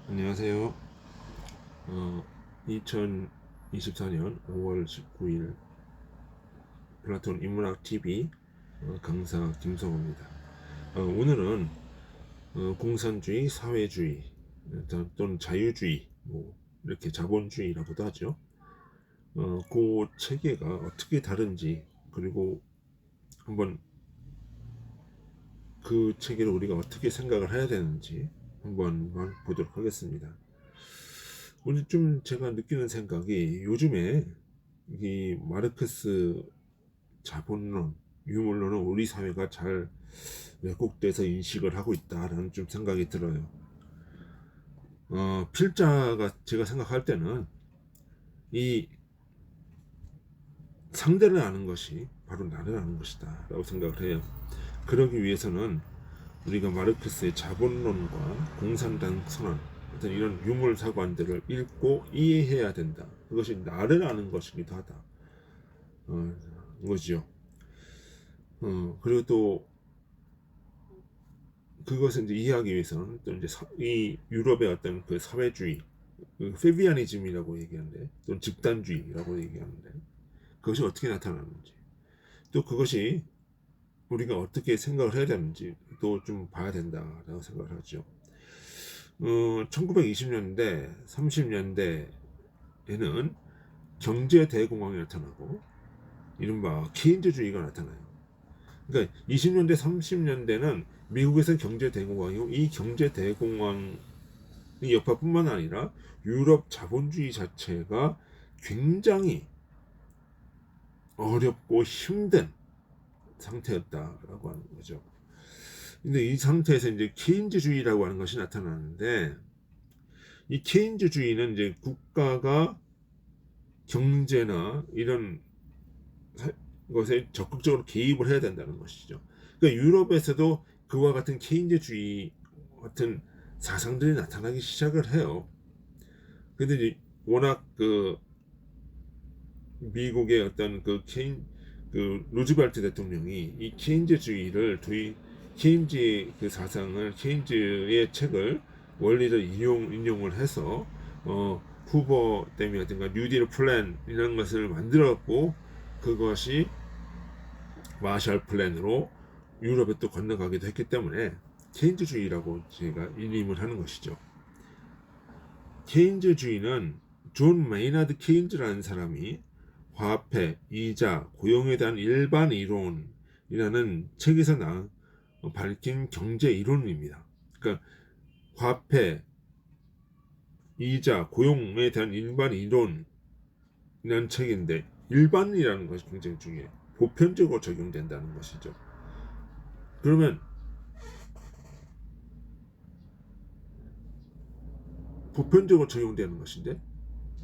안녕하세요. 2024년 5월 19일 플라톤 인문학 TV 강사 김성호입니다. 오늘은 공산주의, 사회주의 또는 자유주의, 뭐 이렇게 자본주의라고도 하죠. 그 체계가 어떻게 다른지, 그리고 한번 그 체계를 우리가 어떻게 생각을 해야 되는지 한번 보도록 하겠습니다. 오늘 좀 제가 느끼는 생각이, 요즘에 이 마르크스 자본론, 유물론은 우리 사회가 잘 왜곡돼서 인식을 하고 있다라는 좀 생각이 들어요. 필자가 제가 생각할 때는 이 상대를 아는 것이 바로 나를 아는 것이다 라고 생각을 해요. 그러기 위해서는 우리가 마르크스의 자본론과 공산당 선언, 어떤 이런 유물 사관들을 읽고 이해해야 된다. 그것이 나를 아는 것이기도 하다. 거죠. 그리고 또 그것을 이제 이해하기 위해서는 또 이제 이 유럽의 어떤 그 사회주의, 그 페비아니즘이라고 얘기하는데, 또는 집단주의라고 얘기하는데, 그것이 어떻게 나타나는지, 또 그것이 우리가 어떻게 생각을 해야 되는지 또 좀 봐야 된다라고 생각을 하죠. 1920년대, 30년대에는 경제 대공황이 나타나고 이른바 케인즈주의가 나타나요. 그러니까 20년대, 30년대는 미국에서 경제 대공황이고, 이 경제 대공황 여파뿐만 아니라 유럽 자본주의 자체가 굉장히 어렵고 힘든 상태였다라고 하는 거죠. 근데 이 상태에서 이제 케인즈주의라고 하는 것이 나타나는데, 이 케인즈주의는 이제 국가가 경제나 이런 것에 적극적으로 개입을 해야 된다는 것이죠. 그러니까 유럽에서도 그와 같은 케인즈주의 같은 사상들이 나타나기 시작을 해요. 근데 이제 워낙 그 미국의 어떤 그 루즈벨트 대통령이 이 케인즈주의를 케인즈의 그 사상을, 케인즈의 책을, 원리를 인용을 해서 후보 때문이라든가 뉴딜 플랜 이런 것을 만들었고, 그것이 마셜 플랜으로 유럽에 또 건너가기도 했기 때문에 케인즈주의라고 제가 이름을 하는 것이죠. 케인즈주의는 존 메이나드 케인즈라는 사람이 화폐, 이자, 고용에 대한 일반 이론이라는 책에서 밝힌 경제 이론입니다. 그러니까 화폐, 이자, 고용에 대한 일반 이론이라는 책인데, 일반이라는 것이 굉장히 중요해요. 보편적으로 적용된다는 것이죠. 그러면 보편적으로 적용되는 것인데,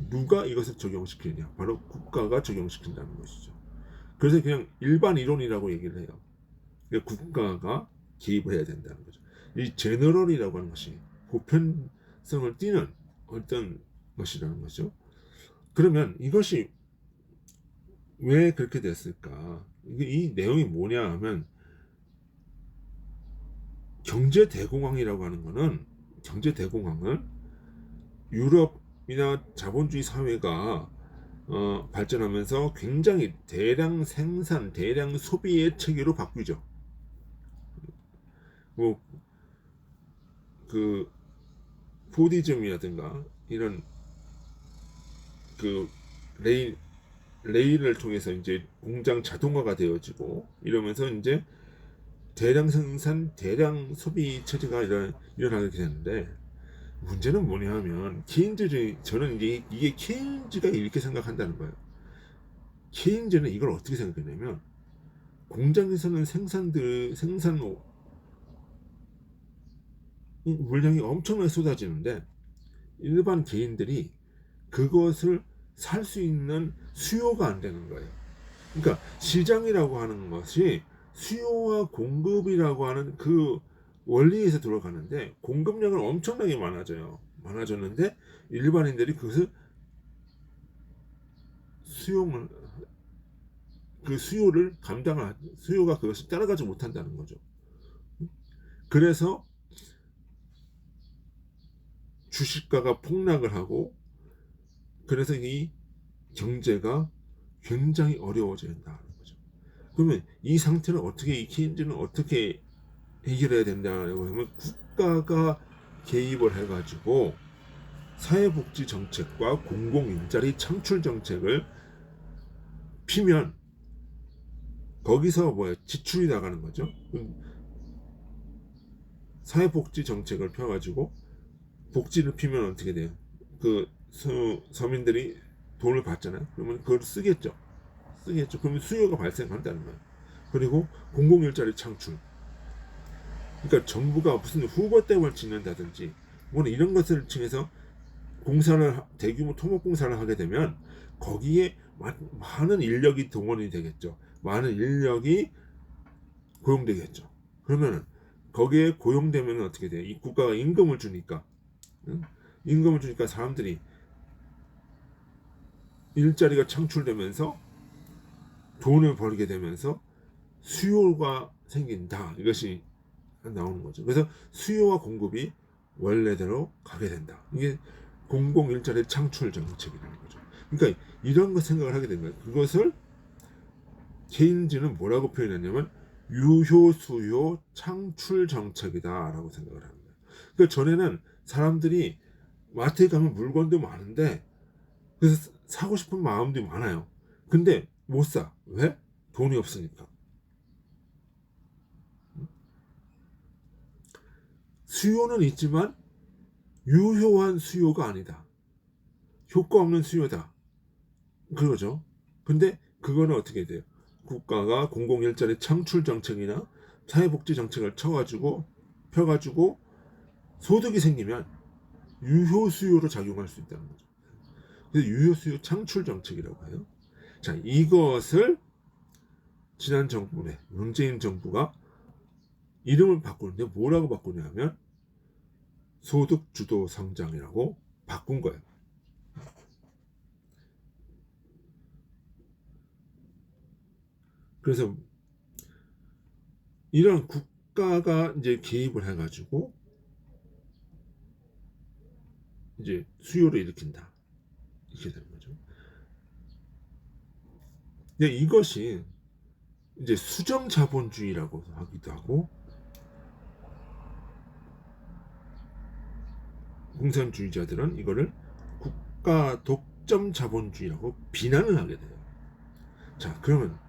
누가 이것을 적용시키느냐? 바로 국가가 적용시킨다는 것이죠. 그래서 그냥 일반 이론이라고 얘기를 해요. 그러니까 국가가 개입을 해야 된다는 거죠. 이 제너럴이라고 하는 것이 보편성을 띠는 어떤 것이라는 거죠. 그러면 이것이 왜 그렇게 됐을까? 이 내용이 뭐냐 하면, 경제 대공황이라고 하는 거는, 경제 대공황은 유럽이나 자본주의 사회가 발전하면서 굉장히 대량 생산, 대량 소비의 체계로 바뀌죠. 뭐 그 포디즘이라든가 이런 그 레일 레일을 통해서 이제 공장 자동화가 되어지고, 이러면서 이제 대량 생산, 대량 소비 체제가 일어나게 되는데, 문제는 뭐냐면 케인즈주의, 저는 이제 이게 케인즈가 이렇게 생각한다는 거예요. 케인즈는 이걸 어떻게 생각했냐면, 공장에서는 생산 물량이 엄청나게 쏟아지는데, 일반 개인들이 그것을 살 수 있는 수요가 안 되는 거예요. 그러니까 시장이라고 하는 것이 수요와 공급이라고 하는 그 원리에서 들어가는데, 공급량은 엄청나게 많아졌는데 일반인들이 그것을 수용을 그 수요를 감당할 수요가 그것을 따라가지 못한다는 거죠. 그래서 주식가가 폭락을 하고 그래서 이 경제가 굉장히 어려워져야 된다는 거죠. 그러면 이 상태를 어떻게 이 케인즈는 어떻게 해결해야 된다고 하면 국가가 개입을 해가지고 사회복지 정책과 공공일자리 창출 정책을 피면 거기서 지출이 나가는 거죠. 사회복지 정책을 펴가지고 복지를 피면 어떻게 돼요? 그 서민들이 돈을 받잖아요. 그러면 그걸 쓰겠죠. 그러면 수요가 발생한다는 거예요. 그리고 공공일자리 창출. 그러니까 정부가 무슨 후보댐을 짓는다든지 뭐 이런 것을 통해서 대규모 토목공사를 하게 되면 거기에 많은 인력이 동원이 되겠죠. 많은 인력이 고용되겠죠. 그러면 거기에 고용되면 어떻게 돼요? 이 국가가 임금을 주니까, 응? 임금을 주니까 사람들이 일자리가 창출되면서 돈을 벌게 되면서 수요가 생긴다. 이것이 나오는 거죠. 그래서 수요와 공급이 원래대로 가게 된다. 이게 공공 일자리 창출 정책이라는 거죠. 그러니까 이런 거 생각을 하게 된 거예요. 그것을 케인즈는 뭐라고 표현했냐면 유효 수요 창출 정책이다라고 생각을 하는 거예요. 그러니까 전에는 사람들이 마트에 가면 물건도 많은데 그래서 사고 싶은 마음도 많아요. 근데 못 사. 왜? 돈이 없으니까. 수요는 있지만 유효한 수요가 아니다. 효과 없는 수요다. 그거죠. 근데 그거는 어떻게 돼요? 국가가 공공일자리 창출 정책이나 사회복지 정책을 펴가지고 소득이 생기면 유효 수요로 작용할 수 있다는 거죠. 그래서 유효 수요 창출 정책이라고 해요. 자, 이것을 지난 정부의 문재인 정부가 이름을 바꾸는데 뭐라고 바꾸냐면 소득 주도 성장이라고 바꾼 거예요. 그래서 이런 국가가 이제 개입을 해가지고 이제 수요를 일으킨다. 이렇게 되는 거죠. 근데 이것이 이제 수정 자본주의라고 하기도 하고 공산주의자들은 이거를 국가 독점 자본주의라고 비난을 하게 돼요. 자, 그러면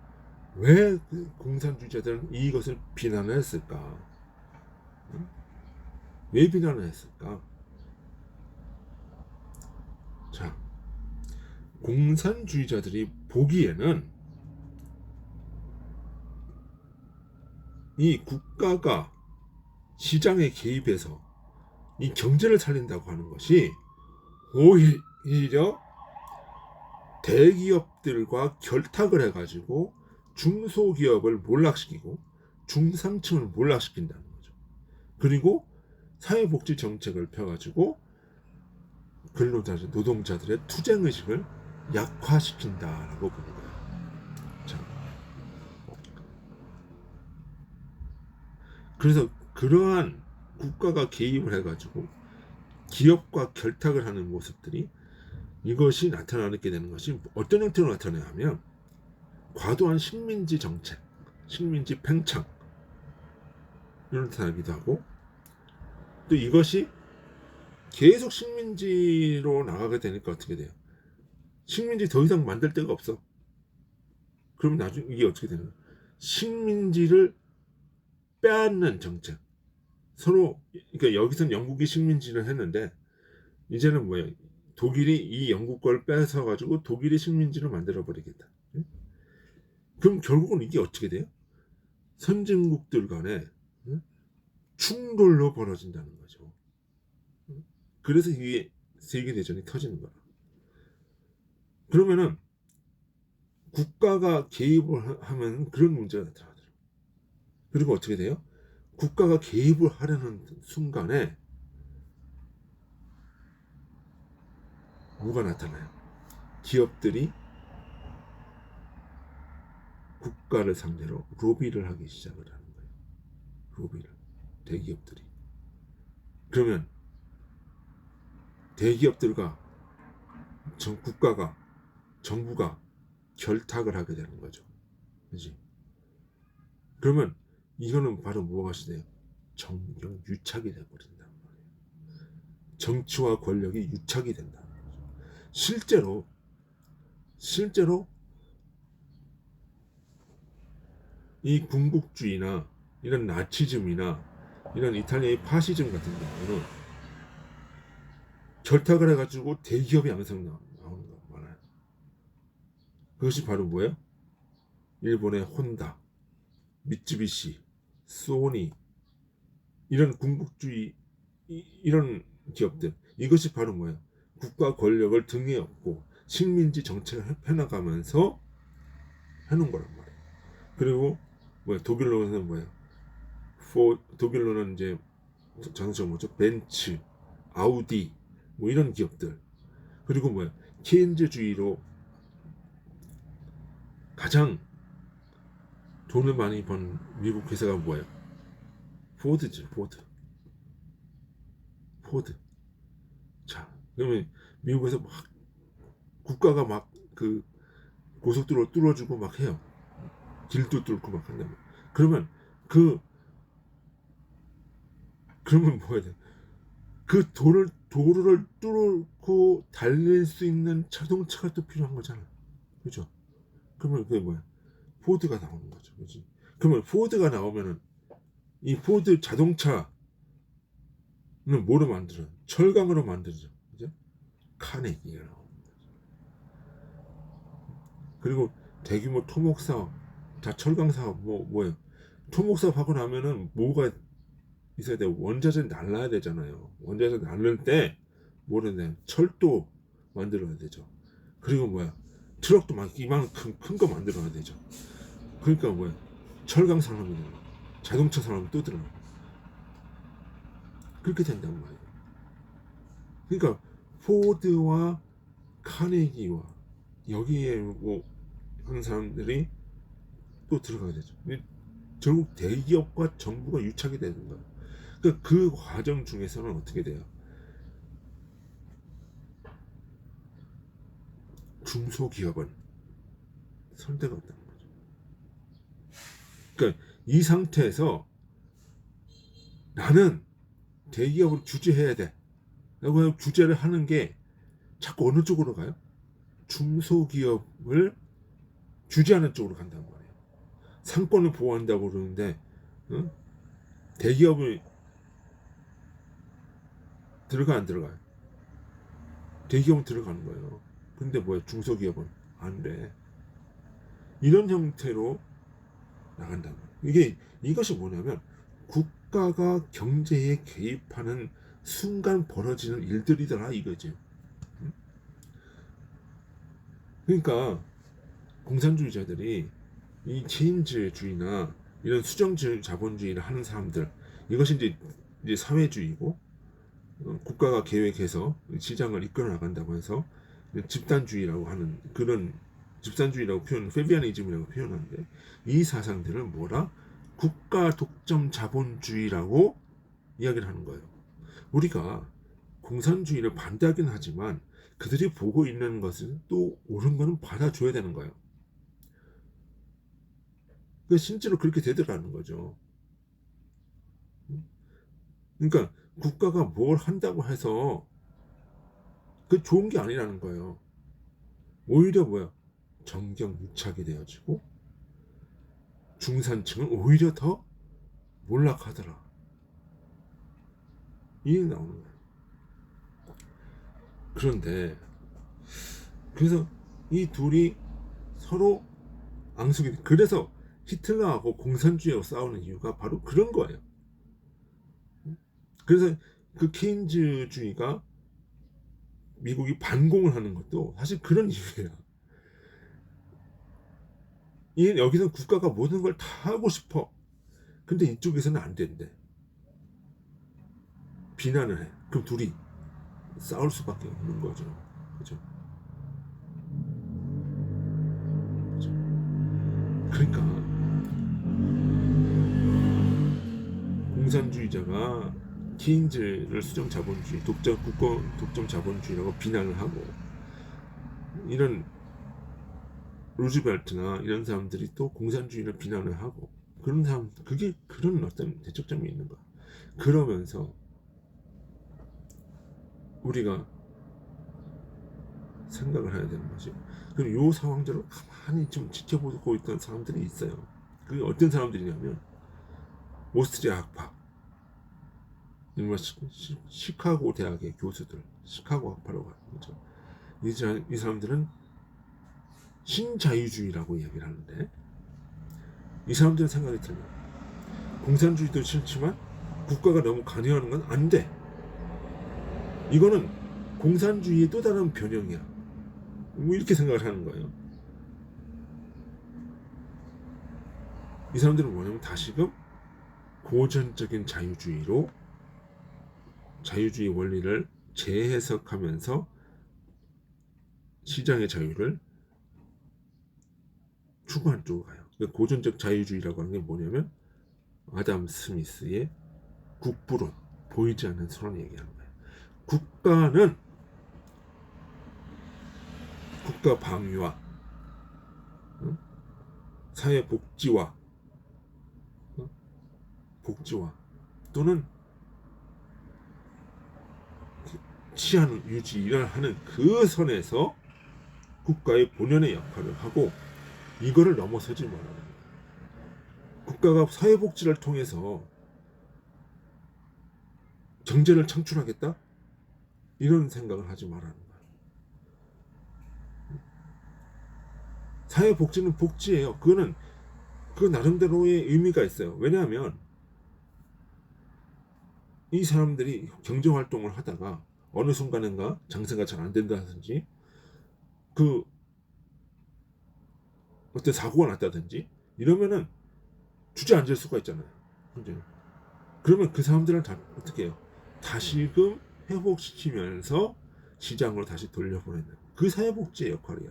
왜 공산주의자들은 이것을 비난을 했을까? 왜 비난을 했을까? 자, 공산주의자들이 보기에는 이 국가가 시장에 개입해서 이 경제를 살린다고 하는 것이 오히려 대기업들과 결탁을 해가지고 중소기업을 몰락시키고 중상층을 몰락시킨다는 거죠. 그리고 사회복지 정책을 펴가지고 노동자들의 투쟁의식을 약화시킨다라고 보는 거예요. 자, 그래서 그러한 국가가 개입을 해가지고 기업과 결탁을 하는 모습들이 이것이 나타나게 되는 것이 어떤 형태로 나타나냐면 과도한 식민지 정책, 식민지 팽창 이런 나타나기도 하고 또 이것이 계속 식민지로 나가게 되니까 어떻게 돼요? 식민지 더 이상 만들 데가 없어. 그럼 나중에 이게 어떻게 되는 거야? 식민지를 빼앗는 정책. 서로 그러니까 여기서는 영국이 식민지를 했는데 이제는 뭐야? 독일이 이 영국 걸 뺏어 가지고 독일이 식민지를 만들어 버리겠다. 그럼 결국은 이게 어떻게 돼요? 선진국들 간에 충돌로 벌어진다는 거죠. 그래서 이게 세계대전이 터지는 거라. 그러면은 국가가 개입을 하면 그런 문제가 나타나더라고요. 그리고 어떻게 돼요? 국가가 개입을 하려는 순간에 뭐가 나타나요? 기업들이 국가를 상대로 로비를 하기 시작을 하는 거예요. 로비를. 대기업들이. 그러면 대기업들과 국가가, 정부가 결탁을 하게 되는 거죠. 그지? 그러면 이거는 바로 무엇이 돼요? 정경 유착이 되어버린단 말이에요. 정치와 권력이 유착이 된다. 실제로 이 군국주의나 이런 나치즘이나 이런 이탈리아의 파시즘 같은 경우는 결탁을 해가지고 대기업이 항상 나오는 거 많아요. 그것이 바로 뭐예요? 일본의 혼다, 미쯔비시, 소니, 이런 군국주의 이런 기업들, 이것이 바로 뭐예요? 국가 권력을 등에 업고 식민지 정책을 펴나가면서 해놓은 거란 말이에요. 그리고 독일로는 뭐예요? 독일로는 이제 자동차 뭐죠? 벤츠, 아우디 뭐 이런 기업들. 그리고 케인즈주의로 가장 돈을 많이 번 미국 회사가 뭐예요? 포드죠. 포드. 자, 그러면 미국에서 막 국가가 막 그 고속도로 뚫어주고 막 해요. 길도 뚫고 막 한다면. 그러면 그러면 뭐야 돼? 그 도로를 뚫고 달릴 수 있는 자동차가 또 필요한 거잖아. 그죠? 그러면 그게 뭐야? 포드가 나오는 거죠. 그지? 그러면 포드가 나오면은 이 포드 자동차는 뭐로 만들어요? 철강으로 만들죠. 그죠? 카네기가 나오는 거죠. 그리고 대규모 토목 사업, 다 철강 사업 뭐예요? 토목 사업 하고 나면은 뭐가 있어야 돼? 원자재 날라야 되잖아요. 원자재 날릴 때 뭐를 철도 만들어야 되죠. 그리고 트럭도 막 이만큼 큰 거 만들어야 되죠. 그러니까 철강 산업이 들어, 자동차 산업이 또 들어. 그렇게 된단 말이에요. 그러니까 포드와 카네기와 여기에 하는 사람들이 또 들어가야 되죠. 결국 대기업과 정부가 유착이 되는 거예요. 그러니까 그 과정 중에서는 어떻게 돼요? 중소기업은 선택이 없다는 거죠. 그러니까 이 상태에서 나는 대기업을 규제해야 돼 라고 규제를 하는 게 자꾸 어느 쪽으로 가요? 중소기업을 규제하는 쪽으로 간단 말이에요. 상권을 보호한다고 그러는데 대기업을 들어가 안 들어가요? 대기업은 들어가는 거예요. 근데 중소기업은 안 돼. 이런 형태로 나간다는 거예요. 이것이 뭐냐면 국가가 경제에 개입하는 순간 벌어지는 일들이더라 이거지. 그러니까 공산주의자들이 이 케인즈주의나 이런 수정주의 자본주의를 하는 사람들, 이것이 이제 사회주의고 국가가 계획해서 시장을 이끌어 나간다고 해서 집단주의라고 하는 그런 집단주의라고 페비아니즘이라고 표현하는데, 이 사상들을 뭐라? 국가 독점 자본주의라고 이야기를 하는 거예요. 우리가 공산주의를 반대하긴 하지만 그들이 보고 있는 것은 또 옳은 거는 받아줘야 되는 거예요. 실제로 그렇게 되더라는 거죠. 그러니까 국가가 뭘 한다고 해서 그 좋은 게 아니라는 거예요. 오히려 정경유착이 되어지고 중산층은 오히려 더 몰락하더라. 이게 나오는 거예요. 그런데 그래서 이 둘이 서로 앙숙이, 그래서 히틀러하고 공산주의하고 싸우는 이유가 바로 그런 거예요. 그래서 그 케인즈주의가 미국이 반공을 하는 것도 사실 그런 이유예요. 여기서 국가가 모든 걸 다 하고 싶어. 근데 이쪽에서는 안 된대. 비난을 해. 그럼 둘이 싸울 수밖에 없는 거죠. 그죠? 그러니까 공산주의자가 케인즈를 수정 자본주의, 국가 독점 자본주의라고 비난을 하고, 이런 루즈벨트나 이런 사람들이 또 공산주의를 비난을 하고, 그런 사람, 그게 그런 어떤 대척점이 있는 거야. 그러면서 우리가 생각을 해야 되는 것이, 그리고 이 상황들을 가만히 좀 지켜보고 있던 사람들이 있어요. 그게 어떤 사람들이냐면 오스트리아 학파, 시카고 대학의 교수들, 시카고 학파라고 하는 거죠. 이 사람들은 신자유주의라고 이야기를 하는데, 이 사람들은 생각이 틀려. 공산주의도 싫지만 국가가 너무 관여하는 건 안 돼. 이거는 공산주의의 또 다른 변형이야. 뭐 이렇게 생각을 하는 거예요. 이 사람들은 뭐냐면 다시금 고전적인 자유주의로 자유주의 원리를 재해석하면서 시장의 자유를 추구하는 쪽으로 가요. 그러니까 고전적 자유주의라고 하는 게 뭐냐면 아담 스미스의 국부론, 보이지 않는 선언을 얘기하는 거예요. 국가는 국가 방위와 사회 복지와 또는 치안 유지를 하는 그 선에서 국가의 본연의 역할을 하고, 이거를 넘어서지 말아야 돼요. 국가가 사회복지를 통해서 경제를 창출하겠다? 이런 생각을 하지 말라는 거예요. 사회복지는 복지예요. 그거는 그 나름대로의 의미가 있어요. 왜냐하면 이 사람들이 경제활동을 하다가 어느 순간인가 장사가 잘 안 된다든지, 그 어떤 사고가 났다든지 이러면은 주저앉을 수가 있잖아요. 그러면 그 사람들은 어떻게 해요? 다시금 회복시키면서 시장으로 다시 돌려보내는 그 사회복지의 역할이야.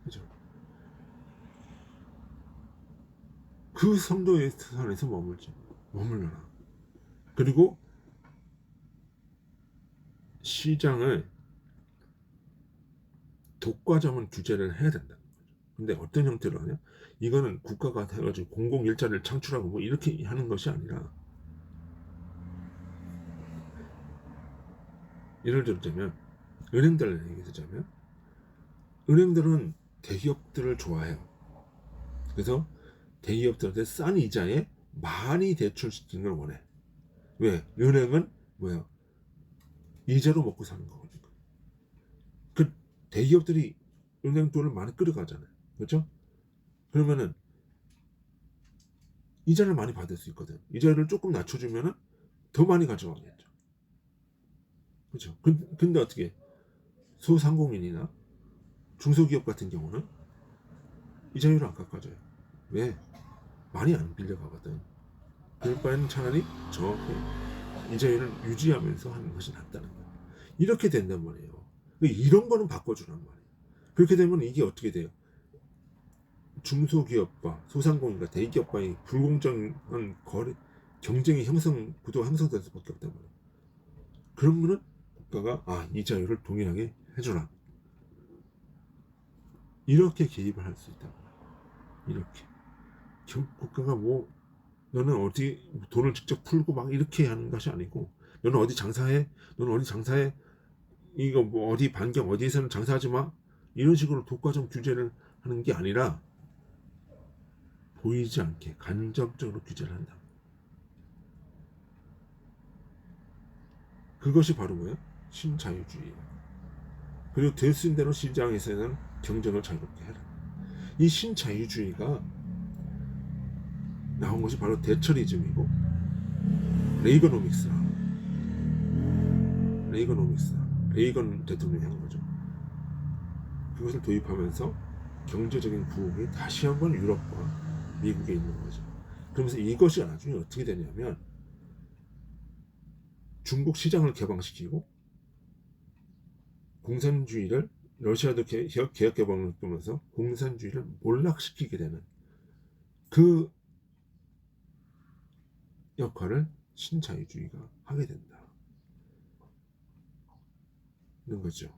그죠? 그 성도의 선에서 머물러라. 그리고 시장을 독과점은 규제를 해야 된다. 근데 어떤 형태로 하냐? 이거는 국가가 해가지고 공공 일자리를 창출하고 뭐 이렇게 하는 것이 아니라, 예를 들자면 은행들 얘기하자면, 은행들은 대기업들을 좋아해요. 그래서 대기업들한테 싼 이자에 많이 대출시키는 걸 원해. 왜? 은행은 뭐야? 이자로 먹고 사는 거거든요. 그 대기업들이 은행 돈을 많이 끌어가잖아요. 그렇죠? 그러면은 이자를 많이 받을 수 있거든. 이자를 조금 낮춰주면은 더 많이 가져가겠죠. 그렇죠? 근데 어떻게 소상공인이나 중소기업 같은 경우는 이자율을 안 깎아줘요. 왜? 많이 안 빌려가거든. 그럴 바에는 차라리 저렇게 이자율을 유지하면서 하는 것이 낫다는 거예요. 이렇게 된단 말이에요. 이런 거는 바꿔주란 말이에요. 그렇게 되면 이게 어떻게 돼요? 중소기업과 소상공인과 대기업과의 불공정한 경쟁의 구도가 형성될 수밖에 없단 말이에요. 그런 거는 국가가 이자율을 동일하게 해줘라. 이렇게 개입을 할 수 있다. 이렇게. 국가가 뭐 너는 어디 돈을 직접 풀고 막 이렇게 하는 것이 아니고, 너는 어디 장사해? 이거 뭐 어디 반경 어디에서는 장사하지 마. 이런 식으로 독과점 규제를 하는 게 아니라 보이지 않게 간접적으로 규제를 한다. 그것이 바로 뭐예요? 신자유주의예요. 그리고 될 수 있는 대로 시장에서는 경쟁을 자유롭게 해라. 이 신자유주의가 나온 것이 바로 대처리즘이고 레이건 대통령이 한 거죠. 그것을 도입하면서 경제적인 부흥이 다시 한번 유럽과 미국에 있는 거죠. 그러면서 이것이 나중에 어떻게 되냐면 중국 시장을 개방시키고 공산주의를, 러시아도 개혁 개방을 통해서 공산주의를 몰락시키게 되는 그 역할을 신자유주의가 하게 된다. 는 거죠.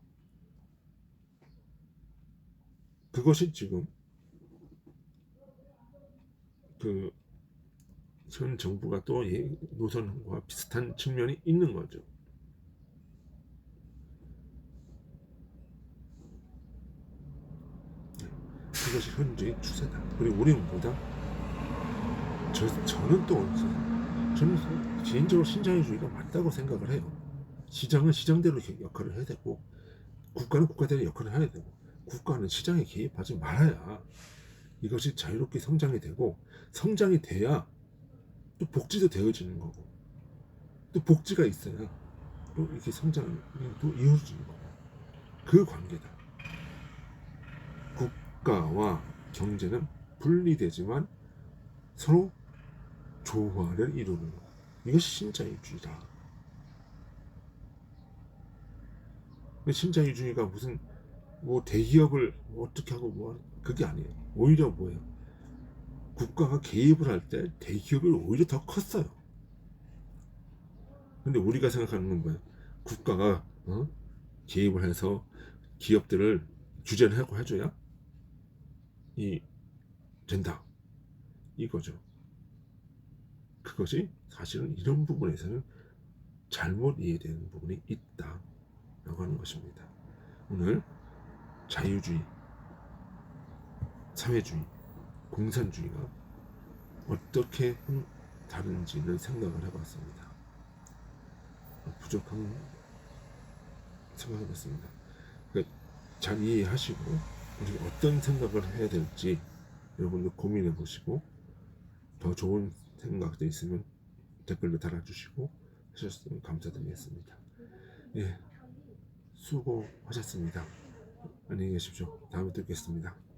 그것이 지금 그 현 정부가 또 노선과 비슷한 측면이 있는 거죠. 그것이 현재의 추세다. 그리고 우리는 뭐다? 저는 또 저는 개인적으로 신자유주의가 맞다고 생각을 해요. 시장은 시장대로 역할을 해야 되고 국가는 국가대로 역할을 해야 되고 국가는 시장에 개입하지 말아야 이것이 자유롭게 성장이 되고 성장이 돼야 또 복지도 되어지는 거고 또 복지가 있어야 또 이렇게 성장이 또 이루어지는 거고 그 관계다. 국가와 경제는 분리되지만 서로 조화를 이루는 거. 이것이 신자유주의다. 신자유주의가 무슨 뭐 대기업을 어떻게 하고 뭐 그게 아니에요. 오히려 뭐예요? 국가가 개입을 할 때 대기업이 오히려 더 컸어요. 근데 우리가 생각하는 건 뭐예요? 국가가 개입을 해서 기업들을 규제를 하고 해줘야 된다. 이거죠. 그것이 사실은 이런 부분에서는 잘못 이해되는 부분이 있다라고 하는 것입니다. 오늘 자유주의, 사회주의, 공산주의가 어떻게 다른지를 생각을 해봤습니다. 부족한 생각해봤습니다. 그러니까 잘 이해하시고 우리가 어떤 생각을 해야 될지 여러분들 고민해 보시고 더 좋은 생각도 있으면 댓글로 달아주시고 하셨으면 감사드리겠습니다. 예, 수고하셨습니다. 안녕히 계십시오. 다음에 뵙겠습니다.